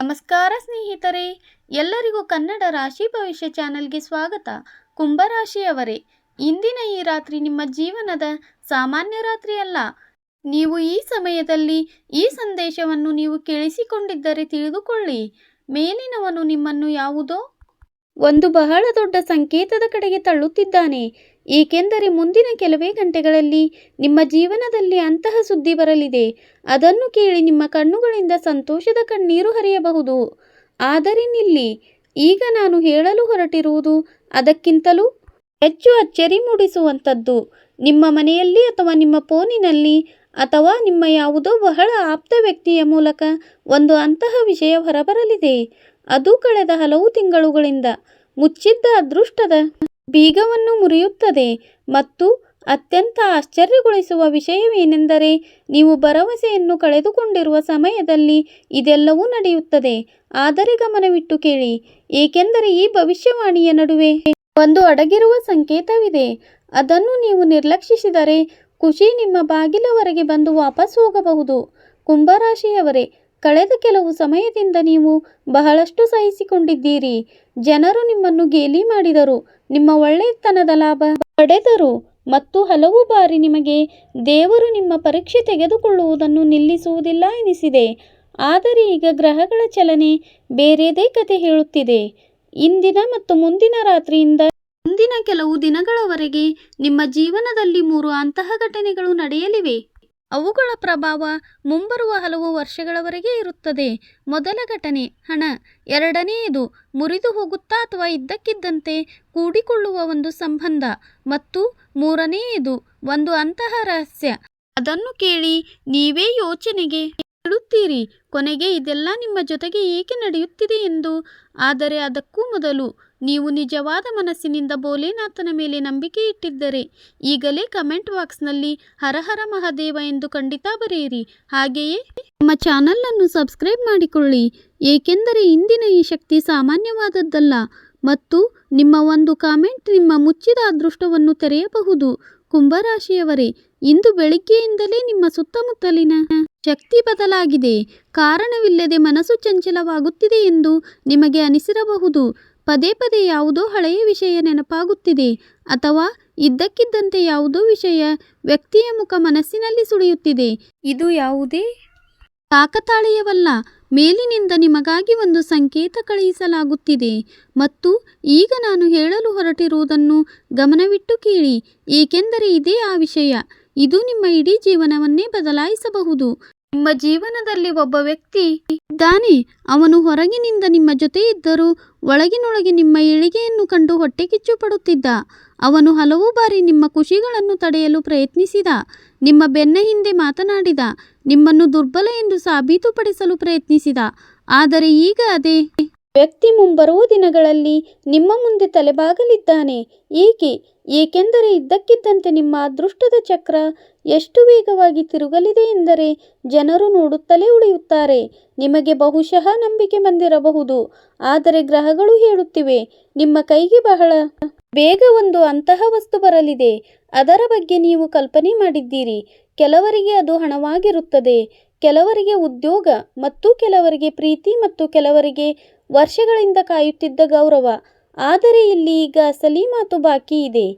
ನಮಸ್ಕಾರ ಸ್ನೇಹಿತರೆ, ಎಲ್ಲರಿಗೂ ಕನ್ನಡ ರಾಶಿ ಭವಿಷ್ಯ ಚಾನೆಲ್ಗೆ ಸ್ವಾಗತ. ಕುಂಭರಾಶಿಯವರೇ, ಇಂದಿನ ಈ ರಾತ್ರಿ ನಿಮ್ಮ ಜೀವನದ ಸಾಮಾನ್ಯ ರಾತ್ರಿ ಅಲ್ಲ. ನೀವು ಈ ಸಮಯದಲ್ಲಿ ಈ ಸಂದೇಶವನ್ನು ನೀವು ಕೇಳಿಸಿಕೊಂಡಿದ್ದರೆ ತಿಳಿದುಕೊಳ್ಳಿ. ಮೇಲಿನವನು ನಿಮ್ಮನ್ನು ಯಾವುದೋ ಒಂದು ಬಹಳ ದೊಡ್ಡ ಸಂಕೇತದ ಕಡೆಗೆ ತಳ್ಳುತ್ತಿದ್ದಾನೆ. ಏಕೆಂದರೆ ಮುಂದಿನ ಕೆಲವೇ ಗಂಟೆಗಳಲ್ಲಿ ನಿಮ್ಮ ಜೀವನದಲ್ಲಿ ಅಂತಹ ಸುದ್ದಿ ಬರಲಿದೆ. ಅದನ್ನು ಕೇಳಿ ನಿಮ್ಮ ಕಣ್ಣುಗಳಿಂದ ಸಂತೋಷದ ಕಣ್ಣೀರು ಹರಿಯಬಹುದು. ಆದರೆ ನಿಲ್ಲಿ, ಈಗ ನಾನು ಹೇಳಲು ಹೊರಟಿರುವುದು ಅದಕ್ಕಿಂತಲೂ ಹೆಚ್ಚು ಅಚ್ಚರಿ ಮೂಡಿಸುವಂಥದ್ದು. ನಿಮ್ಮ ಮನೆಯಲ್ಲಿ ಅಥವಾ ನಿಮ್ಮ ಫೋನಿನಲ್ಲಿ ಅಥವಾ ನಿಮ್ಮ ಯಾವುದೋ ಬಹಳ ಆಪ್ತ ವ್ಯಕ್ತಿಯ ಮೂಲಕ ಒಂದು ಅಂತಹ ವಿಷಯ ಹೊರಬರಲಿದೆ. ಅದು ಕಳೆದ ಹಲವು ತಿಂಗಳುಗಳಿಂದ ಮುಚ್ಚಿದ್ದ ಅದೃಷ್ಟದ ಬೀಗವನ್ನು ಮುರಿಯುತ್ತದೆ. ಮತ್ತು ಅತ್ಯಂತ ಆಶ್ಚರ್ಯಗೊಳಿಸುವ ವಿಷಯವೇನೆಂದರೆ, ನೀವು ಭರವಸೆಯನ್ನು ಕಳೆದುಕೊಂಡಿರುವ ಸಮಯದಲ್ಲಿ ಇದೆಲ್ಲವೂ ನಡೆಯುತ್ತದೆ. ಆದರೆ ಗಮನವಿಟ್ಟು ಕೇಳಿ, ಏಕೆಂದರೆ ಈ ಭವಿಷ್ಯವಾಣಿಯ ನಡುವೆ ಒಂದು ಅಡಗಿರುವ ಸಂಕೇತವಿದೆ. ಅದನ್ನು ನೀವು ನಿರ್ಲಕ್ಷಿಸಿದರೆ ಖುಷಿ ನಿಮ್ಮ ಬಾಗಿಲವರೆಗೆ ಬಂದು ವಾಪಸ್ ಹೋಗಬಹುದು. ಕುಂಭರಾಶಿಯವರೇ, ಕಳೆದ ಕೆಲವು ಸಮಯದಿಂದ ನೀವು ಬಹಳಷ್ಟು ಸಹಿಸಿಕೊಂಡಿದ್ದೀರಿ. ಜನರು ನಿಮ್ಮನ್ನು ಗೇಲಿ ಮಾಡಿದರು, ನಿಮ್ಮ ಒಳ್ಳೆಯತನದ ಲಾಭ ಪಡೆದರು ಮತ್ತು ಹಲವು ಬಾರಿ ನಿಮಗೆ ದೇವರು ನಿಮ್ಮ ಪರೀಕ್ಷೆ ತೆಗೆದುಕೊಳ್ಳುವುದನ್ನು ನಿಲ್ಲಿಸುವುದಿಲ್ಲ ಎನಿಸಿದೆ. ಆದರೆ ಈಗ ಗ್ರಹಗಳ ಚಲನೆ ಬೇರೆದೇ ಕತೆ ಹೇಳುತ್ತಿದೆ. ಇಂದಿನ ಮತ್ತು ಮುಂದಿನ ರಾತ್ರಿಯಿಂದ ಮುಂದಿನ ಕೆಲವು ದಿನಗಳವರೆಗೆ ನಿಮ್ಮ ಜೀವನದಲ್ಲಿ 3 ಅಂತಹ ಘಟನೆಗಳು ನಡೆಯಲಿವೆ. ಅವುಗಳ ಪ್ರಭಾವ ಮುಂಬರುವ ಹಲವು ವರ್ಷಗಳವರೆಗೆ ಇರುತ್ತದೆ. ಮೊದಲ ಘಟನೆ ಹಣ, ಎರಡನೆಯದು ಮುರಿದು ಹೋಗುತ್ತಾ ಅಥವಾ ಇದ್ದಕ್ಕಿದ್ದಂತೆ ಕೂಡಿಕೊಳ್ಳುವ ಒಂದು ಸಂಬಂಧ, ಮತ್ತು ಮೂರನೆಯದು ಒಂದು ಅಂತಹ ರಹಸ್ಯ. ಅದನ್ನು ಕೇಳಿ ನೀವೇ ಯೋಚನೆಗೆ ಇಡುತ್ತೀರಿ, ಕೊನೆಗೆ ಇದೆಲ್ಲ ನಿಮ್ಮ ಜೊತೆಗೆ ಏಕೆ ನಡೆಯುತ್ತಿದೆ ಎಂದು. ಆದರೆ ಅದಕ್ಕೂ ಮೊದಲು ನೀವು ನಿಜವಾದ ಮನಸ್ಸಿನಿಂದ ಭೋಲೆನಾಥನ ಮೇಲೆ ನಂಬಿಕೆ ಇಟ್ಟಿದ್ದರೆ ಈಗಲೇ ಕಮೆಂಟ್ ಬಾಕ್ಸ್ನಲ್ಲಿ ಹರ ಹರ ಮಹಾದೇವ ಎಂದು ಖಂಡಿತ ಬರೆಯಿರಿ. ಹಾಗೆಯೇ ನಮ್ಮ ಚಾನಲನ್ನು ಸಬ್ಸ್ಕ್ರೈಬ್ ಮಾಡಿಕೊಳ್ಳಿ, ಏಕೆಂದರೆ ಇಂದಿನ ಈ ಶಕ್ತಿ ಸಾಮಾನ್ಯವಾದದ್ದಲ್ಲ ಮತ್ತು ನಿಮ್ಮ ಒಂದು ಕಾಮೆಂಟ್ ನಿಮ್ಮ ಮುಚ್ಚಿದ ಅದೃಷ್ಟವನ್ನು ತೆರೆಯಬಹುದು. ಕುಂಭರಾಶಿಯವರೇ, ಇಂದು ಬೆಳಿಗ್ಗೆಯಿಂದಲೇ ನಿಮ್ಮ ಸುತ್ತಮುತ್ತಲಿನ ಶಕ್ತಿ ಬದಲಾಗಿದೆ. ಕಾರಣವಿಲ್ಲದೆ ಮನಸ್ಸು ಚಂಚಲವಾಗುತ್ತಿದೆ ಎಂದು ನಿಮಗೆ ಅನಿಸಿರಬಹುದು. ಪದೇ ಪದೇ ಯಾವುದೋ ಹಳೆಯ ವಿಷಯ ನೆನಪಾಗುತ್ತಿದೆ, ಅಥವಾ ಇದ್ದಕ್ಕಿದ್ದಂತೆ ಯಾವುದೋ ವಿಷಯ ವ್ಯಕ್ತಿಯ ಮುಖ ಮನಸ್ಸಿನಲ್ಲಿ ಸುಳಿಯುತ್ತಿದೆ. ಇದು ಯಾವುದೇ ಕಾಕತಾಳೀಯವಲ್ಲ. ಮೇಲಿನಿಂದ ನಿಮಗಾಗಿ ಒಂದು ಸಂಕೇತ ಕಳುಹಿಸಲಾಗುತ್ತಿದೆ. ಮತ್ತು ಈಗ ನಾನು ಹೇಳಲು ಹೊರಟಿರುವುದನ್ನು ಗಮನವಿಟ್ಟು ಕೇಳಿ, ಏಕೆಂದರೆ ಇದೇ ಆ ವಿಷಯ. ಇದು ನಿಮ್ಮ ಇಡೀ ಜೀವನವನ್ನೇ ಬದಲಾಯಿಸಬಹುದು. ನಿಮ್ಮ ಜೀವನದಲ್ಲಿ ಒಬ್ಬ ವ್ಯಕ್ತಿ ಇದ್ದಾನೆ. ಅವನು ಹೊರಗಿನಿಂದ ನಿಮ್ಮ ಜೊತೆ ಇದ್ದರೂ ಒಳಗಿನೊಳಗೆ ನಿಮ್ಮ ಏಳಿಗೆಯನ್ನು ಕಂಡು ಹೊಟ್ಟೆಕಿಚ್ಚು ಪಡುತ್ತಿದ್ದ. ಅವನು ಹಲವು ಬಾರಿ ನಿಮ್ಮ ಖುಷಿಗಳನ್ನು ತಡೆಯಲು ಪ್ರಯತ್ನಿಸಿದ, ನಿಮ್ಮ ಬೆನ್ನ ಹಿಂದೆ ಮಾತನಾಡಿದ, ನಿಮ್ಮನ್ನು ದುರ್ಬಲ ಎಂದು ಸಾಬೀತುಪಡಿಸಲು ಪ್ರಯತ್ನಿಸಿದ. ಆದರೆ ಈಗ ಅದೇ ವ್ಯಕ್ತಿ ಮುಂಬರುವ ದಿನಗಳಲ್ಲಿ ನಿಮ್ಮ ಮುಂದೆ ತಲೆಬಾಗಲಿದ್ದಾನೆ. ಏಕೆಂದರೆ ಇದ್ದಕ್ಕಿದ್ದಂತೆ ನಿಮ್ಮ ಅದೃಷ್ಟದ ಚಕ್ರ ಎಷ್ಟು ವೇಗವಾಗಿ ತಿರುಗಲಿದೆ ಎಂದರೆ ಜನರು ನೋಡುತ್ತಲೇ ಉಳಿಯುತ್ತಾರೆ. ನಿಮಗೆ ಬಹುಶಃ ನಂಬಿಕೆ ಬಂದಿರಬಹುದು, ಆದರೆ ಗ್ರಹಗಳು ಹೇಳುತ್ತಿವೆ ನಿಮ್ಮ ಕೈಗೆ ಬಹಳ ಬೇಗ ಒಂದು ಅಂತಹ ವಸ್ತು ಬರಲಿದೆ. ಅದರ ಬಗ್ಗೆ ನೀವು ಕಲ್ಪನೆ ಮಾಡಿದ್ದೀರಿ. ಕೆಲವರಿಗೆ ಅದು ಹಣವಾಗಿರುತ್ತದೆ, ಕೆಲವರಿಗೆ ಉದ್ಯೋಗ, ಮತ್ತು ಕೆಲವರಿಗೆ ಪ್ರೀತಿ, ಮತ್ತು ಕೆಲವರಿಗೆ ವರ್ಷಗಳಿಂದ ಕಾಯುತ್ತಿದ್ದ ಗೌರವ. ಆದರೆ ಇಲ್ಲಿ ಈಗ ಅಸಲಿ ಮಾತು ಬಾಕಿ ಇದೆ.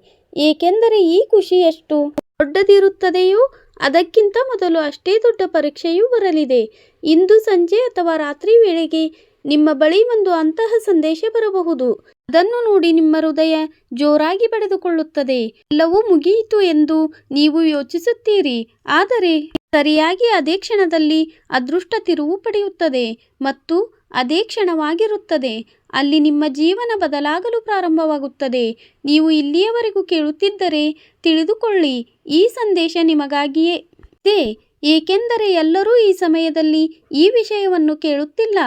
ಏಕೆಂದರೆ ಈ ಖುಷಿ ಎಷ್ಟು ದೊಡ್ಡದಿರುತ್ತದೆಯೋ ಅದಕ್ಕಿಂತ ಮೊದಲು ಅಷ್ಟೇ ದೊಡ್ಡ ಪರೀಕ್ಷೆಯೂ ಬರಲಿದೆ. ಇಂದು ಸಂಜೆ ಅಥವಾ ರಾತ್ರಿ ವೇಳೆಗೆ ನಿಮ್ಮ ಬಳಿ ಒಂದು ಅಂತಹ ಸಂದೇಶ ಬರಬಹುದು. ಅದನ್ನು ನೋಡಿ ನಿಮ್ಮ ಹೃದಯ ಜೋರಾಗಿ ಬಡಿದುಕೊಳ್ಳುತ್ತದೆ. ಎಲ್ಲವೂ ಮುಗಿಯಿತು ಎಂದು ನೀವು ಯೋಚಿಸುತ್ತೀರಿ, ಆದರೆ ಸರಿಯಾಗಿ ಅದೇ ಕ್ಷಣದಲ್ಲಿ ಅದೃಷ್ಟ ತಿರುವು ಪಡೆಯುತ್ತದೆ. ಮತ್ತು ಅದೇ ಕ್ಷಣವಾಗಿರುತ್ತದೆ ಅಲ್ಲಿ ನಿಮ್ಮ ಜೀವನ ಬದಲಾಗಲು ಪ್ರಾರಂಭವಾಗುತ್ತದೆ. ನೀವು ಇಲ್ಲಿಯವರೆಗೂ ಕೇಳುತ್ತಿದ್ದರೆ ತಿಳಿದುಕೊಳ್ಳಿ, ಈ ಸಂದೇಶ ನಿಮಗಾಗಿಯೇ ಇದೆ. ಏಕೆಂದರೆ ಎಲ್ಲರೂ ಈ ಸಮಯದಲ್ಲಿ ಈ ವಿಷಯವನ್ನು ಕೇಳುತ್ತಿಲ್ಲ.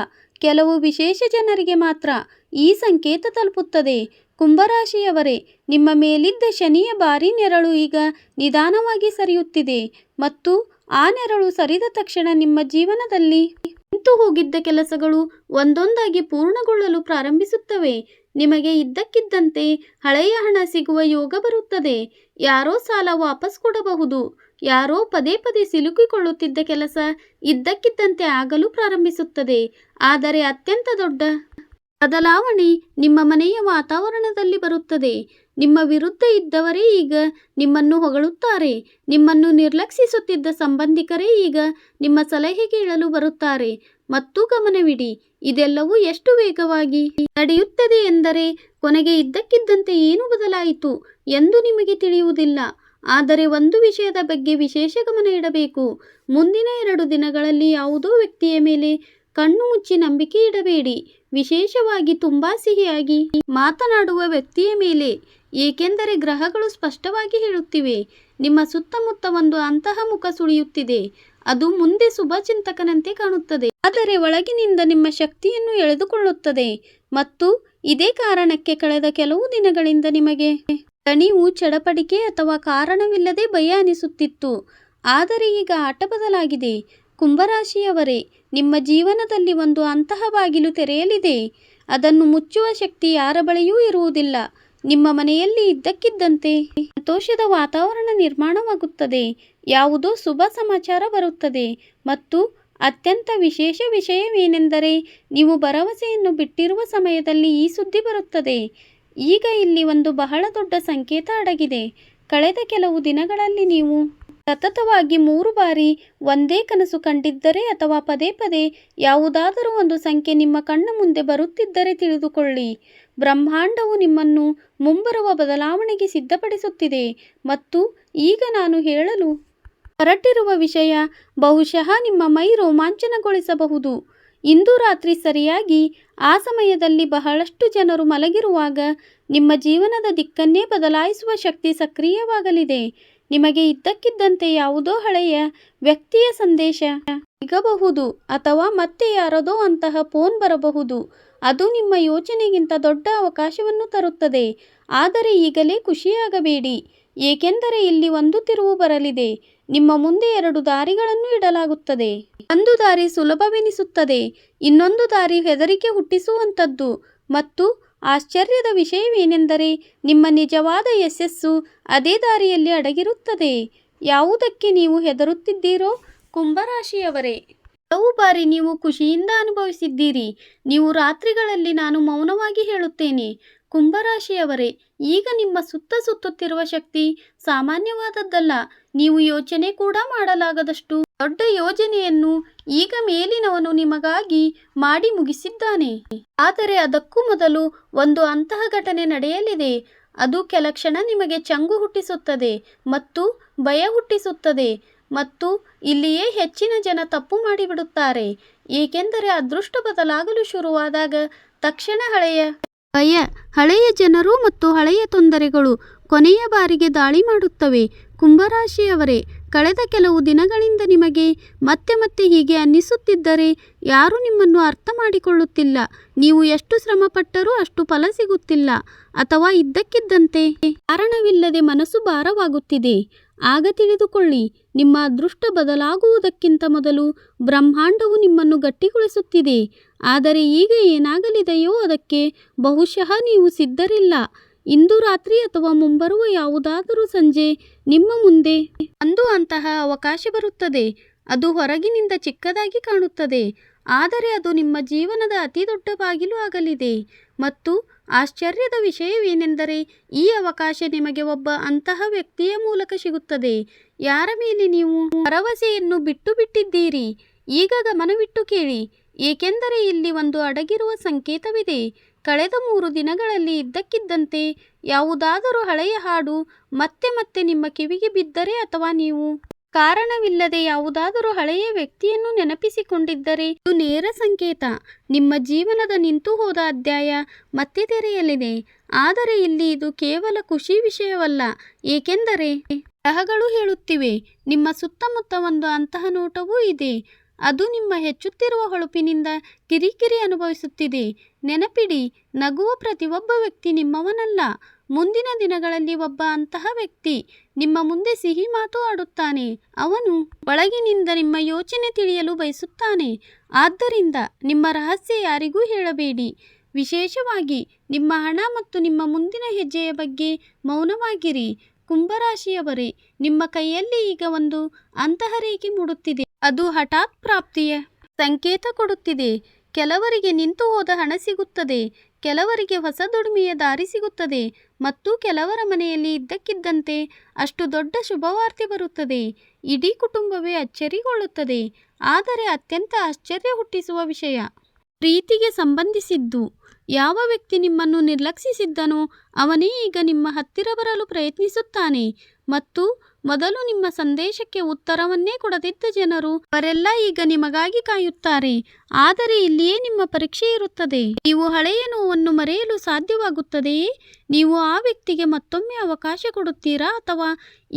ಕೆಲವು ವಿಶೇಷ ಜನರಿಗೆ ಮಾತ್ರ ಈ ಸಂಕೇತ ತಲುಪುತ್ತದೆ. ಕುಂಭರಾಶಿಯವರೇ, ನಿಮ್ಮ ಮೇಲಿದ್ದ ಶನಿಯ ಭಾರೀ ನೆರಳು ಈಗ ನಿಧಾನವಾಗಿ ಸರಿಯುತ್ತಿದೆ. ಮತ್ತು ಆ ನೆರಳು ಸರಿದ ತಕ್ಷಣ ನಿಮ್ಮ ಜೀವನದಲ್ಲಿ ನಿಂತು ಹೋಗಿದ್ದ ಕೆಲಸಗಳು ಒಂದೊಂದಾಗಿ ಪೂರ್ಣಗೊಳ್ಳಲು ಪ್ರಾರಂಭಿಸುತ್ತವೆ. ನಿಮಗೆ ಇದ್ದಕ್ಕಿದ್ದಂತೆ ಹಳೆಯ ಹಣ ಸಿಗುವ ಯೋಗ ಬರುತ್ತದೆ. ಯಾರೋ ಸಾಲ ವಾಪಸ್ ಕೊಡಬಹುದು, ಯಾರೋ ಪದೇ ಪದೇ ಸಿಲುಕಿಕೊಳ್ಳುತ್ತಿದ್ದ ಕೆಲಸ ಇದ್ದಕ್ಕಿದ್ದಂತೆ ಆಗಲು ಪ್ರಾರಂಭಿಸುತ್ತದೆ. ಆದರೆ ಅತ್ಯಂತ ದೊಡ್ಡ ಬದಲಾವಣೆ ನಿಮ್ಮ ಮನೆಯ ವಾತಾವರಣದಲ್ಲಿ ಬರುತ್ತದೆ. ನಿಮ್ಮ ವಿರುದ್ಧ ಇದ್ದವರೇ ಈಗ ನಿಮ್ಮನ್ನು ಹೊಗಳುತ್ತಾರೆ. ನಿಮ್ಮನ್ನು ನಿರ್ಲಕ್ಷಿಸುತ್ತಿದ್ದ ಸಂಬಂಧಿಕರೇ ಈಗ ನಿಮ್ಮ ಸಲಹೆ ಕೇಳಲು ಬರುತ್ತಾರೆ. ಮತ್ತು ಗಮನವಿಡಿ, ಇದೆಲ್ಲವೂ ಎಷ್ಟು ವೇಗವಾಗಿ ನಡೆಯುತ್ತದೆ ಎಂದರೆ ಕೊನೆಗೆ ಇದ್ದಕ್ಕಿದ್ದಂತೆ ಏನು ಬದಲಾಯಿತು ಎಂದು ನಿಮಗೆ ತಿಳಿಯುವುದಿಲ್ಲ. ಆದರೆ ಒಂದು ವಿಷಯದ ಬಗ್ಗೆ ವಿಶೇಷ ಗಮನ ಇಡಬೇಕು. ಮುಂದಿನ 2 ದಿನಗಳಲ್ಲಿ ಯಾವುದೋ ವ್ಯಕ್ತಿಯ ಮೇಲೆ ಕಣ್ಣು ಮುಚ್ಚಿ ನಂಬಿಕೆ ಇಡಬೇಡಿ, ವಿಶೇಷವಾಗಿ ತುಂಬಾ ಸಿಹಿಯಾಗಿ ಮಾತನಾಡುವ ವ್ಯಕ್ತಿಯ ಮೇಲೆ. ಏಕೆಂದರೆ ಗ್ರಹಗಳು ಸ್ಪಷ್ಟವಾಗಿ ಹೇಳುತ್ತಿವೆ, ನಿಮ್ಮ ಸುತ್ತಮುತ್ತ ಒಂದು ಅಂತಹ ಮುಖ ಸುಳಿಯುತ್ತಿದೆ. ಅದು ಮುಂದೆ ಶುಭ ಚಿಂತಕನಂತೆ ಕಾಣುತ್ತದೆ, ಆದರೆ ಒಳಗಿನಿಂದ ನಿಮ್ಮ ಶಕ್ತಿಯನ್ನು ಎಳೆದುಕೊಳ್ಳುತ್ತದೆ. ಮತ್ತು ಇದೇ ಕಾರಣಕ್ಕೆ ಕಳೆದ ಕೆಲವು ದಿನಗಳಿಂದ ನಿಮಗೆ ದಣಿವು, ಚಡಪಡಿಕೆ ಅಥವಾ ಕಾರಣವಿಲ್ಲದೆ ಭಯ ಅನಿಸುತ್ತಿತ್ತು. ಆದರೆ ಈಗ ಆಟ ಬದಲಾಗಿದೆ. ಕುಂಭರಾಶಿಯವರೇ, ನಿಮ್ಮ ಜೀವನದಲ್ಲಿ ಒಂದು ಅಂತಹ ಬಾಗಿಲು ತೆರೆಯಲಿದೆ. ಅದನ್ನು ಮುಚ್ಚುವ ಶಕ್ತಿ ಯಾರ ಬಳಿಯೂ ಇರುವುದಿಲ್ಲ. ನಿಮ್ಮ ಮನೆಯಲ್ಲಿ ಇದ್ದಕ್ಕಿದ್ದಂತೆ ಸಂತೋಷದ ವಾತಾವರಣ ನಿರ್ಮಾಣವಾಗುತ್ತದೆ. ಯಾವುದೋ ಶುಭ ಸಮಾಚಾರ ಬರುತ್ತದೆ. ಮತ್ತು ಅತ್ಯಂತ ವಿಶೇಷ ವಿಷಯವೇನೆಂದರೆ, ನೀವು ಭರವಸೆಯನ್ನು ಬಿಟ್ಟಿರುವ ಸಮಯದಲ್ಲಿ ಈ ಸುದ್ದಿ ಬರುತ್ತದೆ. ಈಗ ಇಲ್ಲಿ ಒಂದು ಬಹಳ ದೊಡ್ಡ ಸಂಕೇತ ಅಡಗಿದೆ. ಕಳೆದ ಕೆಲವು ದಿನಗಳಲ್ಲಿ ನೀವು ಸತತವಾಗಿ 3 ಬಾರಿ ಒಂದೇ ಕನಸು ಕಂಡಿದ್ದರೆ ಅಥವಾ ಪದೇ ಪದೇ ಯಾವುದಾದರೂ ಒಂದು ಸಂಖ್ಯೆ ನಿಮ್ಮ ಕಣ್ಣ ಮುಂದೆ ಬರುತ್ತಿದ್ದರೆ ತಿಳಿದುಕೊಳ್ಳಿ, ಬ್ರಹ್ಮಾಂಡವು ನಿಮ್ಮನ್ನು ಮುಂಬರುವ ಬದಲಾವಣೆಗೆ ಸಿದ್ಧಪಡಿಸುತ್ತಿದೆ. ಮತ್ತು ಈಗ ನಾನು ಹೇಳಲು ಹೊರಟಿರುವ ವಿಷಯ ಬಹುಶಃ ನಿಮ್ಮ ಮೈ ರೋಮಾಂಚನಗೊಳಿಸಬಹುದು. ಇಂದು ರಾತ್ರಿ ಸರಿಯಾಗಿ ಆ ಸಮಯದಲ್ಲಿ ಬಹಳಷ್ಟು ಜನರು ಮಲಗಿರುವಾಗ ನಿಮ್ಮ ಜೀವನದ ದಿಕ್ಕನ್ನೇ ಬದಲಾಯಿಸುವ ಶಕ್ತಿ ಸಕ್ರಿಯವಾಗಲಿದೆ. ನಿಮಗೆ ಇದ್ದಕ್ಕಿದ್ದಂತೆ ಯಾವುದೋ ಹಳೆಯ ವ್ಯಕ್ತಿಯ ಸಂದೇಶ ಸಿಗಬಹುದು ಅಥವಾ ಮತ್ತೆ ಯಾರದೋ ಅಂತಹ ಫೋನ್ ಬರಬಹುದು. ಅದು ನಿಮ್ಮ ಯೋಚನೆಗಿಂತ ದೊಡ್ಡ ಅವಕಾಶವನ್ನು ತರುತ್ತದೆ. ಆದರೆ ಈಗಲೇ ಖುಷಿಯಾಗಬೇಡಿ, ಏಕೆಂದರೆ ಇಲ್ಲಿ ಒಂದು ತಿರುವು ಬರಲಿದೆ. ನಿಮ್ಮ ಮುಂದೆ 2 ದಾರಿಗಳನ್ನು ಇಡಲಾಗುತ್ತದೆ. ಒಂದು ದಾರಿ ಸುಲಭವೆನಿಸುತ್ತದೆ, ಇನ್ನೊಂದು ದಾರಿ ಹೆದರಿಕೆ ಹುಟ್ಟಿಸುವಂಥದ್ದು. ಮತ್ತು ಆಶ್ಚರ್ಯದ ವಿಷಯವೇನೆಂದರೆ, ನಿಮ್ಮ ನಿಜವಾದ ಯಶಸ್ಸು ಅದೇ ದಾರಿಯಲ್ಲಿ ಅಡಗಿರುತ್ತದೆ. ಯಾವುದಕ್ಕೆ ನೀವು ಹೆದರುತ್ತಿದ್ದೀರೋ ಕುಂಭರಾಶಿಯವರೇ? ಕೆಲವು ಬಾರಿ ನೀವು ಖುಷಿಯಿಂದ ಅನುಭವಿಸಿದ್ದೀರಿ. ನೀವು ರಾತ್ರಿಗಳಲ್ಲಿ ನಾನು ಮೌನವಾಗಿ ಹೇಳುತ್ತೇನೆ. ಕುಂಭರಾಶಿಯವರೇ, ಈಗ ನಿಮ್ಮ ಸುತ್ತುತ್ತಿರುವ ಶಕ್ತಿ ಸಾಮಾನ್ಯವಾದದ್ದಲ್ಲ. ನೀವು ಯೋಚನೆ ಕೂಡ ಮಾಡಲಾಗದಷ್ಟು ದೊಡ್ಡ ಯೋಜನೆಯನ್ನು ಈಗ ಮೇಲಿನವನು ನಿಮಗಾಗಿ ಮಾಡಿ ಮುಗಿಸಿದ್ದಾನೆ. ಆದರೆ ಅದಕ್ಕೂ ಮೊದಲು ಒಂದು ಅಂತಹ ಘಟನೆ ನಡೆಯಲಿದೆ. ಅದು ಕೆಲ ಕ್ಷಣ ನಿಮಗೆ ಚಂಗು ಹುಟ್ಟಿಸುತ್ತದೆ ಮತ್ತು ಭಯ ಹುಟ್ಟಿಸುತ್ತದೆ. ಮತ್ತು ಇಲ್ಲಿಯೇ ಹೆಚ್ಚಿನ ಜನ ತಪ್ಪು ಮಾಡಿಬಿಡುತ್ತಾರೆ. ಏಕೆಂದರೆ ಅದೃಷ್ಟ ಬದಲಾಗಲು ಶುರುವಾದಾಗ ತಕ್ಷಣ ಹಳೆಯ ಭಯ, ಹಳೆಯ ಜನರು ಮತ್ತು ಹಳೆಯ ತೊಂದರೆಗಳು ಕೊನೆಯ ಬಾರಿಗೆ ದಾಳಿ ಮಾಡುತ್ತವೆ. ಕುಂಭರಾಶಿಯವರೇ, ಕಳೆದ ಕೆಲವು ದಿನಗಳಿಂದ ನಿಮಗೆ ಮತ್ತೆ ಮತ್ತೆ ಹೀಗೆ ಅನ್ನಿಸುತ್ತಿದ್ದರೆ ಯಾರೂ ನಿಮ್ಮನ್ನು ಅರ್ಥ ಮಾಡಿಕೊಳ್ಳುತ್ತಿಲ್ಲ. ನೀವು ಎಷ್ಟು ಶ್ರಮಪಟ್ಟರೂ ಅಷ್ಟು ಫಲ ಸಿಗುತ್ತಿಲ್ಲ. ಅಥವಾ ಇದ್ದಕ್ಕಿದ್ದಂತೆ ಕಾರಣವಿಲ್ಲದೆ ಮನಸ್ಸು ಭಾರವಾಗುತ್ತಿದೆ. ಆಗ ತಿಳಿದುಕೊಳ್ಳಿ, ನಿಮ್ಮ ಅದೃಷ್ಟ ಬದಲಾಗುವುದಕ್ಕಿಂತ ಮೊದಲು ಬ್ರಹ್ಮಾಂಡವು ನಿಮ್ಮನ್ನು ಗಟ್ಟಿಗೊಳಿಸುತ್ತಿದೆ. ಆದರೆ ಈಗ ಏನಾಗಲಿದೆಯೋ ಅದಕ್ಕೆ ಬಹುಶಃ ನೀವು ಸಿದ್ಧರಿಲ್ಲ. ಇಂದು ರಾತ್ರಿ ಅಥವಾ ಮುಂಬರುವ ಯಾವುದಾದರೂ ಸಂಜೆ ನಿಮ್ಮ ಮುಂದೆ ಒಂದು ಅಂತಹ ಅವಕಾಶ ಬರುತ್ತದೆ. ಅದು ಹೊರಗಿನಿಂದ ಚಿಕ್ಕದಾಗಿ ಕಾಣುತ್ತದೆ, ಆದರೆ ಅದು ನಿಮ್ಮ ಜೀವನದ ಅತಿ ದೊಡ್ಡ ಬಾಗಿಲು ಆಗಲಿದೆ. ಮತ್ತು ಆಶ್ಚರ್ಯದ ವಿಷಯವೇನೆಂದರೆ, ಈ ಅವಕಾಶ ನಿಮಗೆ ಒಬ್ಬ ಅಂತಹ ವ್ಯಕ್ತಿಯ ಮೂಲಕ ಸಿಗುತ್ತದೆ ಯಾರ ಮೇಲೆ ನೀವು ಭರವಸೆಯನ್ನು ಬಿಟ್ಟಿದ್ದೀರಿ. ಈಗ ಗಮನವಿಟ್ಟು ಕೇಳಿ, ಏಕೆಂದರೆ ಇಲ್ಲಿ ಒಂದು ಅಡಗಿರುವ ಸಂಕೇತವಿದೆ. ಕಳೆದ 3 ದಿನಗಳಲ್ಲಿ ಇದ್ದಕ್ಕಿದ್ದಂತೆ ಯಾವುದಾದರೂ ಹಳೆಯ ಹಾಡು ಮತ್ತೆ ಮತ್ತೆ ನಿಮ್ಮ ಕಿವಿಗೆ ಬಿದ್ದರೆ ಅಥವಾ ನೀವು ಕಾರಣವಿಲ್ಲದೆ ಯಾವುದಾದರೂ ಹಳೆಯ ವ್ಯಕ್ತಿಯನ್ನು ನೆನಪಿಸಿಕೊಂಡಿದ್ದರೆ ಇದು ನೇರ ಸಂಕೇತ. ನಿಮ್ಮ ಜೀವನದ ನಿಂತು ಹೋದ ಅಧ್ಯಾಯ ಮತ್ತೆ ತೆರೆಯಲಿದೆ. ಆದರೆ ಇಲ್ಲಿ ಇದು ಕೇವಲ ಖುಷಿ ವಿಷಯವಲ್ಲ, ಏಕೆಂದರೆ ಗ್ರಹಗಳು ಹೇಳುತ್ತಿವೆ ನಿಮ್ಮ ಸುತ್ತಮುತ್ತ ಒಂದು ಅಂತಹ ನೋಟವೂ ಇದೆ. ಅದು ನಿಮ್ಮ ಹೆಚ್ಚುತ್ತಿರುವ ಹೊಳಪಿನಿಂದ ಕಿರಿಕಿರಿ ಅನುಭವಿಸುತ್ತಿದೆ. ನೆನಪಿಡಿ, ನಗುವ ಪ್ರತಿಯೊಬ್ಬ ವ್ಯಕ್ತಿ ನಿಮ್ಮವನಲ್ಲ. ಮುಂದಿನ ದಿನಗಳಲ್ಲಿ ಒಬ್ಬ ಅಂತಹ ವ್ಯಕ್ತಿ ನಿಮ್ಮ ಮುಂದೆ ಸಿಹಿ ಮಾತು ಆಡುತ್ತಾನೆ. ಅವನು ಒಳಗಿನಿಂದ ನಿಮ್ಮ ಯೋಚನೆ ತಿಳಿಯಲು ಬಯಸುತ್ತಾನೆ. ಆದ್ದರಿಂದ ನಿಮ್ಮ ರಹಸ್ಯ ಯಾರಿಗೂ ಹೇಳಬೇಡಿ. ವಿಶೇಷವಾಗಿ ನಿಮ್ಮ ಹಣ ಮತ್ತು ನಿಮ್ಮ ಮುಂದಿನ ಹೆಜ್ಜೆಯ ಬಗ್ಗೆ ಮೌನವಾಗಿರಿ. ಕುಂಭರಾಶಿಯವರೇ, ನಿಮ್ಮ ಕೈಯಲ್ಲಿ ಈಗ ಒಂದು ಅಂತಹರೇಖೆ ಮೂಡುತ್ತಿದೆ. ಅದು ಹಠಾತ್ ಪ್ರಾಪ್ತಿಯ ಸಂಕೇತ ಕೊಡುತ್ತಿದೆ. ಕೆಲವರಿಗೆ ನಿಂತು ಹೋದ ಹಣ ಸಿಗುತ್ತದೆ, ಕೆಲವರಿಗೆ ಹೊಸ ದುಡಿಮೆಯ ದಾರಿ ಸಿಗುತ್ತದೆ ಮತ್ತು ಕೆಲವರ ಮನೆಯಲ್ಲಿ ಇದ್ದಕ್ಕಿದ್ದಂತೆ ಅಷ್ಟು ದೊಡ್ಡ ಶುಭವಾರ್ತೆ ಬರುತ್ತದೆ. ಇಡೀ ಕುಟುಂಬವೇ ಅಚ್ಚರಿಗೊಳ್ಳುತ್ತದೆ. ಆದರೆ ಅತ್ಯಂತ ಆಶ್ಚರ್ಯ ಹುಟ್ಟಿಸುವ ವಿಷಯ ಪ್ರೀತಿಗೆ ಸಂಬಂಧಿಸಿದ್ದು. ಯಾವ ವ್ಯಕ್ತಿ ನಿಮ್ಮನ್ನು ನಿರ್ಲಕ್ಷಿಸಿದ್ದನೋ ಅವನೇ ಈಗ ನಿಮ್ಮ ಹತ್ತಿರ ಬರಲು ಪ್ರಯತ್ನಿಸುತ್ತಾನೆ ಮತ್ತು ಮೊದಲು ನಿಮ್ಮ ಸಂದೇಶಕ್ಕೆ ಉತ್ತರವನ್ನೇ ಕೊಡದಿದ್ದ ಜನರು ಅವರೆಲ್ಲ ಈಗ ನಿಮಗಾಗಿ ಕಾಯುತ್ತಾರೆ. ಆದರೆ ಇಲ್ಲಿಯೇ ನಿಮ್ಮ ಪರೀಕ್ಷೆ ಇರುತ್ತದೆ. ನೀವು ಹಳೆಯ ನೋವನ್ನು ಮರೆಯಲು ಸಾಧ್ಯವಾಗುತ್ತದೆಯೇ? ನೀವು ಆ ವ್ಯಕ್ತಿಗೆ ಮತ್ತೊಮ್ಮೆ ಅವಕಾಶ ಕೊಡುತ್ತೀರಾ ಅಥವಾ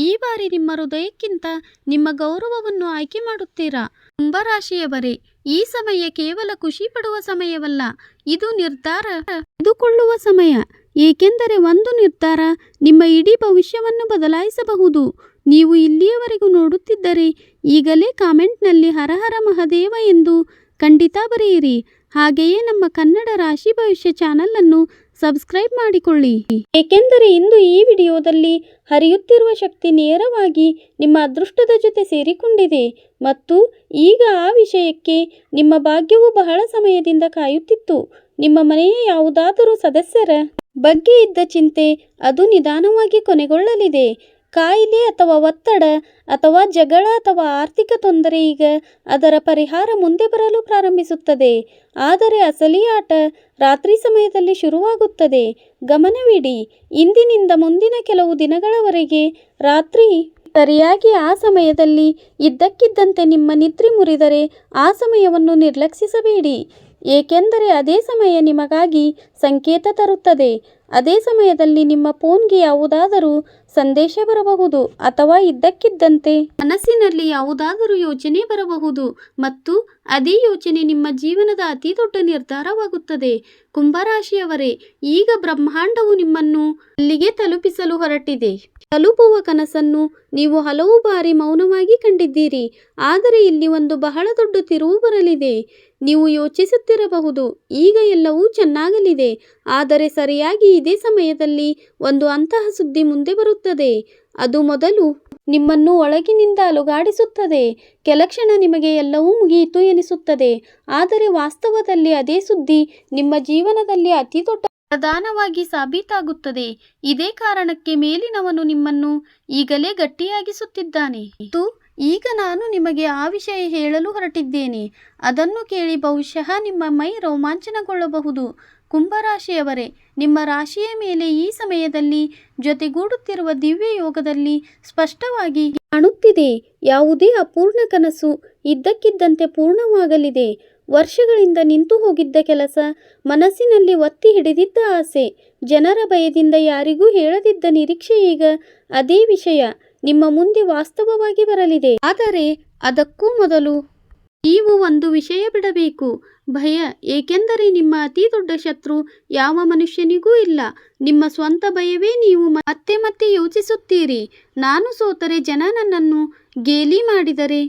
ಈ ಬಾರಿ ನಿಮ್ಮ ಹೃದಯಕ್ಕಿಂತ ನಿಮ್ಮ ಗೌರವವನ್ನು ಆಯ್ಕೆ ಮಾಡುತ್ತೀರಾ? ಕುಂಭರಾಶಿಯವರೇ, ಈ ಸಮಯ ಕೇವಲ ಖುಷಿ ಪಡುವ ಸಮಯವಲ್ಲ, ಇದು ನಿರ್ಧಾರ ತೆಗೆದುಕೊಳ್ಳುವ ಸಮಯ. ಏಕೆಂದರೆ ಒಂದು ನಿರ್ಧಾರ ನಿಮ್ಮ ಇಡೀ ಭವಿಷ್ಯವನ್ನು ಬದಲಾಯಿಸಬಹುದು. ನೀವು ಇಲ್ಲಿಯವರೆಗೂ ನೋಡುತ್ತಿದ್ದರೆ ಈಗಲೇ ಕಾಮೆಂಟ್ನಲ್ಲಿ ಹರ ಹರ ಮಹಾದೇವ ಎಂದು ಖಂಡಿತ ಬರೆಯಿರಿ. ಹಾಗೆಯೇ ನಮ್ಮ ಕನ್ನಡ ರಾಶಿ ಭವಿಷ್ಯ ಚಾನಲನ್ನು ಸಬ್ಸ್ಕ್ರೈಬ್ ಮಾಡಿಕೊಳ್ಳಿ. ಏಕೆಂದರೆ ಇಂದು ಈ ವಿಡಿಯೋದಲ್ಲಿ ಹರಿಯುತ್ತಿರುವ ಶಕ್ತಿ ನೇರವಾಗಿ ನಿಮ್ಮ ಅದೃಷ್ಟದ ಜೊತೆ ಸೇರಿಕೊಂಡಿದೆ ಮತ್ತು ಈಗ ಆ ವಿಷಯಕ್ಕೆ ನಿಮ್ಮ ಭಾಗ್ಯವು ಬಹಳ ಸಮಯದಿಂದ ಕಾಯುತ್ತಿತ್ತು. ನಿಮ್ಮ ಮನೆಯ ಯಾವುದಾದರೂ ಸದಸ್ಯರ ಬಗ್ಗೆ ಇದ್ದ ಚಿಂತೆ ಅದು ನಿಧಾನವಾಗಿ ಕೊನೆಗೊಳ್ಳಲಿದೆ. ಕಾಯಿಲೆ ಅಥವಾ ಒತ್ತಡ ಅಥವಾ ಜಗಳ ಅಥವಾ ಆರ್ಥಿಕ ತೊಂದರೆ ಈಗ ಅದರ ಪರಿಹಾರ ಮುಂದೆ ಬರಲು ಪ್ರಾರಂಭಿಸುತ್ತದೆ. ಆದರೆ ಅಸಲಿ ಆಟ ರಾತ್ರಿ ಸಮಯದಲ್ಲಿ ಶುರುವಾಗುತ್ತದೆ. ಗಮನವಿಡಿ, ಇಂದಿನಿಂದ ಮುಂದಿನ ಕೆಲವು ದಿನಗಳವರೆಗೆ ರಾತ್ರಿ ಸರಿಯಾಗಿ ಆ ಸಮಯದಲ್ಲಿ ಇದ್ದಕ್ಕಿದ್ದಂತೆ ನಿಮ್ಮ ನಿದ್ರೆ ಮುರಿದರೆ ಆ ಸಮಯವನ್ನು ನಿರ್ಲಕ್ಷಿಸಬೇಡಿ. ಏಕೆಂದರೆ ಅದೇ ಸಮಯ ನಿಮಗಾಗಿ ಸಂಕೇತ ತರುತ್ತದೆ. ಅದೇ ಸಮಯದಲ್ಲಿ ನಿಮ್ಮ ಫೋನ್ಗೆ ಯಾವುದಾದರೂ ಸಂದೇಶ ಬರಬಹುದು ಅಥವಾ ಇದ್ದಕ್ಕಿದ್ದಂತೆ ಮನಸ್ಸಿನಲ್ಲಿ ಯಾವುದಾದರೂ ಯೋಚನೆ ಬರಬಹುದು ಮತ್ತು ಅದೇ ಯೋಚನೆ ನಿಮ್ಮ ಜೀವನದ ಅತಿ ದೊಡ್ಡ ನಿರ್ಧಾರವಾಗುತ್ತದೆ. ಕುಂಭರಾಶಿಯವರೇ, ಈಗ ಬ್ರಹ್ಮಾಂಡವು ನಿಮ್ಮನ್ನು ಅಲ್ಲಿಗೆ ತಲುಪಿಸಲು ಹೊರಟಿದೆ. ತಲುಪುವ ಕನಸನ್ನು ನೀವು ಹಲವು ಬಾರಿ ಮೌನವಾಗಿ ಕಂಡಿದ್ದೀರಿ. ಆದರೆ ಇಲ್ಲಿ ಒಂದು ಬಹಳ ದೊಡ್ಡ ತಿರುವು ಬರಲಿದೆ. ನೀವು ಯೋಚಿಸುತ್ತಿರಬಹುದು, ಈಗ ಎಲ್ಲವೂ ಚೆನ್ನಾಗಲಿದೆ. ಆದರೆ ಸರಿಯಾಗಿ ಇದೇ ಸಮಯದಲ್ಲಿ ಒಂದು ಅಂತಹ ಸುದ್ದಿ ಮುಂದೆ ಬರುತ್ತದೆ. ಅದು ಮೊದಲು ನಿಮ್ಮನ್ನು ಒಳಗಿನಿಂದ ಅಲುಗಾಡಿಸುತ್ತದೆ. ಕೆಲಕ್ಷಣ ನಿಮಗೆ ಎಲ್ಲವೂ ಮುಗಿಯಿತು ಎನಿಸುತ್ತದೆ. ಆದರೆ ವಾಸ್ತವದಲ್ಲಿ ಅದೇ ಸುದ್ದಿ ನಿಮ್ಮ ಜೀವನದಲ್ಲಿ ಅತಿ ದೊಡ್ಡ ಪ್ರಧಾನವಾಗಿ ಸಾಬೀತಾಗುತ್ತದೆ. ಇದೇ ಕಾರಣಕ್ಕೆ ಮೇಲಿನವನು ನಿಮ್ಮನ್ನು ಈಗಲೇ ಗಟ್ಟಿಯಾಗಿಸುತ್ತಿದ್ದಾನೆ ಮತ್ತು ಈಗ ನಾನು ನಿಮಗೆ ಆ ವಿಷಯ ಹೇಳಲು ಹೊರಟಿದ್ದೇನೆ. ಅದನ್ನು ಕೇಳಿ ಬಹುಶಃ ನಿಮ್ಮ ಮೈ ರೋಮಾಂಚನಗೊಳ್ಳಬಹುದು. ಕುಂಭರಾಶಿಯವರೇ, ನಿಮ್ಮ ರಾಶಿಯ ಮೇಲೆ ಈ ಸಮಯದಲ್ಲಿ ಜೊತೆಗೂಡುತ್ತಿರುವ ದಿವ್ಯ ಯೋಗದಲ್ಲಿ ಸ್ಪಷ್ಟವಾಗಿ ಕಾಣುತ್ತಿದೆ. ಯಾವುದೇ ಅಪೂರ್ಣ ಕನಸು ಇದ್ದಕ್ಕಿದ್ದಂತೆ ಪೂರ್ಣವಾಗಲಿದೆ. ವರ್ಷಗಳಿಂದ ನಿಂತು ಹೋಗಿದ್ದ ಕೆಲಸ, ಮನಸ್ಸಿನಲ್ಲಿ ಒತ್ತಿ ಹಿಡಿದಿದ್ದ ಆಸೆ, ಜನರ ಭಯದಿಂದ ಯಾರಿಗೂ ಹೇಳದಿದ್ದ ನಿರೀಕ್ಷೆ, ಈಗ ಅದೇ ವಿಷಯ ನಿಮ್ಮ ಮುಂದೆ ವಾಸ್ತವವಾಗಿ ಬರಲಿದೆ. ಆದರೆ ಅದಕ್ಕೂ ಮೊದಲು ನೀವು ಒಂದು ವಿಷಯ ಬಿಡಬೇಕು, ಭಯ. ಏಕೆಂದರೆ ನಿಮ್ಮ ಅತಿ ದೊಡ್ಡ ಶತ್ರು ಯಾವ ಮನುಷ್ಯನಿಗೂ ಇಲ್ಲ, ನಿಮ್ಮ ಸ್ವಂತ ಭಯವೇ. ನೀವು ಮತ್ತೆ ಮತ್ತೆ ಯೋಚಿಸುತ್ತೀರಿ, ನಾನು ಸೋತರೆ, ಜನ ನನ್ನನ್ನು ಗೇಲಿ ಮಾಡಿದರೆ,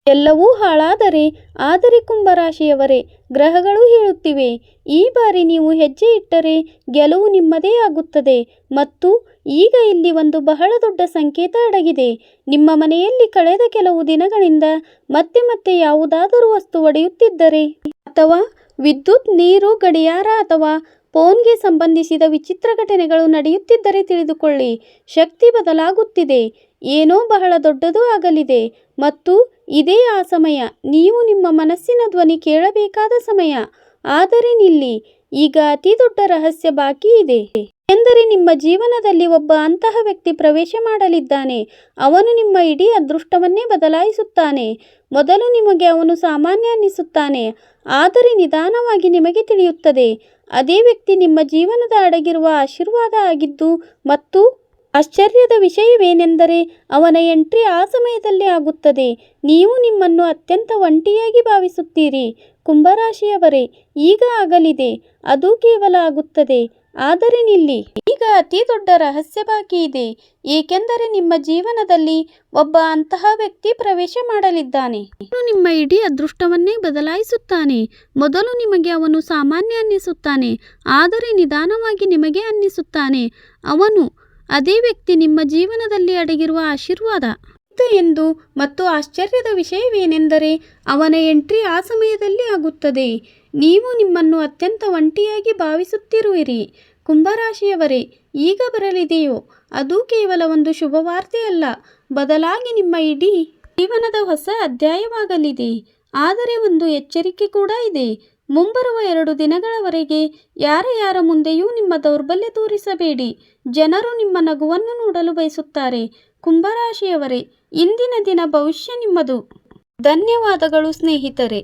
ಎಲ್ಲವೂ ಹಾಳಾದರೆ. ಆದರೆ ಕುಂಭರಾಶಿಯವರೇ, ಗ್ರಹಗಳು ಹೇಳುತ್ತಿವೆ, ಈ ಬಾರಿ ನೀವು ಹೆಜ್ಜೆ ಇಟ್ಟರೆ ಗೆಲುವು ನಿಮ್ಮದೇ ಆಗುತ್ತದೆ. ಮತ್ತು ಈಗ ಇಲ್ಲಿ ಒಂದು ಬಹಳ ದೊಡ್ಡ ಸಂಕೇತ ಅಡಗಿದೆ. ನಿಮ್ಮ ಮನೆಯಲ್ಲಿ ಕಳೆದ ಕೆಲವು ದಿನಗಳಿಂದ ಮತ್ತೆ ಮತ್ತೆ ಯಾವುದಾದರೂ ವಸ್ತು ಒಡೆಯುತ್ತಿದ್ದರೆ ಅಥವಾ ವಿದ್ಯುತ್, ನೀರು, ಗಡಿಯಾರ ಅಥವಾ ಫೋನ್ಗೆ ಸಂಬಂಧಿಸಿದ ವಿಚಿತ್ರ ಘಟನೆಗಳು ನಡೆಯುತ್ತಿದ್ದರೆ ತಿಳಿದುಕೊಳ್ಳಿ, ಶಕ್ತಿ ಬದಲಾಗುತ್ತಿದೆ. ಏನೋ ಬಹಳ ದೊಡ್ಡದು ಆಗಲಿದೆ ಮತ್ತು ಇದೇ ಆ ಸಮಯ. ನೀವು ನಿಮ್ಮ ಮನಸ್ಸಿನ ಧ್ವನಿ ಕೇಳಬೇಕಾದ ಸಮಯ. ಆದರೆ ನಿಲ್ಲಿ, ಈಗ ಅತಿ ದೊಡ್ಡ ರಹಸ್ಯ ಬಾಕಿ ಇದೆ. ಎಂದರೆ ನಿಮ್ಮ ಜೀವನದಲ್ಲಿ ಒಬ್ಬ ಅಂತಹ ವ್ಯಕ್ತಿ ಪ್ರವೇಶ ಮಾಡಲಿದ್ದಾನೆ. ಅವನು ನಿಮ್ಮ ಇಡೀ ಅದೃಷ್ಟವನ್ನೇ ಬದಲಾಯಿಸುತ್ತಾನೆ. ಮೊದಲು ನಿಮಗೆ ಅವನು ಸಾಮಾನ್ಯ ಅನ್ನಿಸುತ್ತಾನೆ, ಆದರೆ ನಿಧಾನವಾಗಿ ನಿಮಗೆ ತಿಳಿಯುತ್ತದೆ, ಅದೇ ವ್ಯಕ್ತಿ ನಿಮ್ಮ ಜೀವನದ ಅಡಗಿರುವ ಆಶೀರ್ವಾದ ಆಗಿದ್ದು. ಮತ್ತು ಆಶ್ಚರ್ಯದ ವಿಷಯವೇನೆಂದರೆ ಅವನ ಎಂಟ್ರಿ ಆ ಸಮಯದಲ್ಲೇ ಆಗುತ್ತದೆ. ನೀವು ನಿಮ್ಮನ್ನು ಅತ್ಯಂತ ಒಂಟಿಯಾಗಿ ಭಾವಿಸುತ್ತೀರಿ. ಕುಂಭರಾಶಿಯವರೇ, ಈಗ ಆಗಲಿದೆ, ಅದು ಕೇವಲ ಆಗುತ್ತದೆ. ಆದರೆ ನಿಲ್ಲಿ, ಈಗ ಅತಿ ದೊಡ್ಡ ರಹಸ್ಯ ಬಾಕಿ ಇದೆ. ಏಕೆಂದರೆ ನಿಮ್ಮ ಜೀವನದಲ್ಲಿ ಒಬ್ಬ ಅಂತಹ ವ್ಯಕ್ತಿ ಪ್ರವೇಶ ಮಾಡಲಿದ್ದಾನೆ. ಅವನು ನಿಮ್ಮ ಇಡೀ ಅದೃಷ್ಟವನ್ನೇ ಬದಲಾಯಿಸುತ್ತಾನೆ. ಮೊದಲು ನಿಮಗೆ ಅವನು ಸಾಮಾನ್ಯ ಅನ್ನಿಸುತ್ತಾನೆ, ಆದರೆ ನಿಧಾನವಾಗಿ ನಿಮಗೆ ಅನ್ನಿಸುತ್ತಾನೆ ಅವನು ಅದೇ ವ್ಯಕ್ತಿ ನಿಮ್ಮ ಜೀವನದಲ್ಲಿ ಅಡಗಿರುವ ಆಶೀರ್ವಾದ ಎಂದು. ಮತ್ತು ಆಶ್ಚರ್ಯದ ವಿಷಯವೇನೆಂದರೆ ಅವನ ಎಂಟ್ರಿ ಆ ಸಮಯದಲ್ಲಿ ಆಗುತ್ತದೆ. ನೀವು ನಿಮ್ಮನ್ನು ಅತ್ಯಂತ ಒಂಟಿಯಾಗಿ ಭಾವಿಸುತ್ತಿರುವಿರಿ. ಕುಂಭರಾಶಿಯವರೇ, ಈಗ ಬರಲಿದೆಯೋ ಅದು ಕೇವಲ ಒಂದು ಶುಭವಾರ್ತೆಯಲ್ಲ, ಬದಲಾಗಿ ನಿಮ್ಮ ಇಡೀ ಜೀವನದ ಹೊಸ ಅಧ್ಯಾಯವಾಗಲಿದೆ. ಆದರೆ ಒಂದು ಎಚ್ಚರಿಕೆ ಕೂಡ ಇದೆ. ಮುಂಬರುವ 2 ದಿನಗಳವರೆಗೆ ಯಾರ ಮುಂದೆಯೂ ನಿಮ್ಮ ದೌರ್ಬಲ್ಯ ತೋರಿಸಬೇಡಿ. ಜನರು ನಿಮ್ಮ ನಗುವನ್ನು ನೋಡಲು ಬಯಸುತ್ತಾರೆ. ಕುಂಭರಾಶಿಯವರೇ, ಇಂದಿನ ದಿನ ಭವಿಷ್ಯ ನಿಮ್ಮದು. ಧನ್ಯವಾದಗಳು ಸ್ನೇಹಿತರೆ.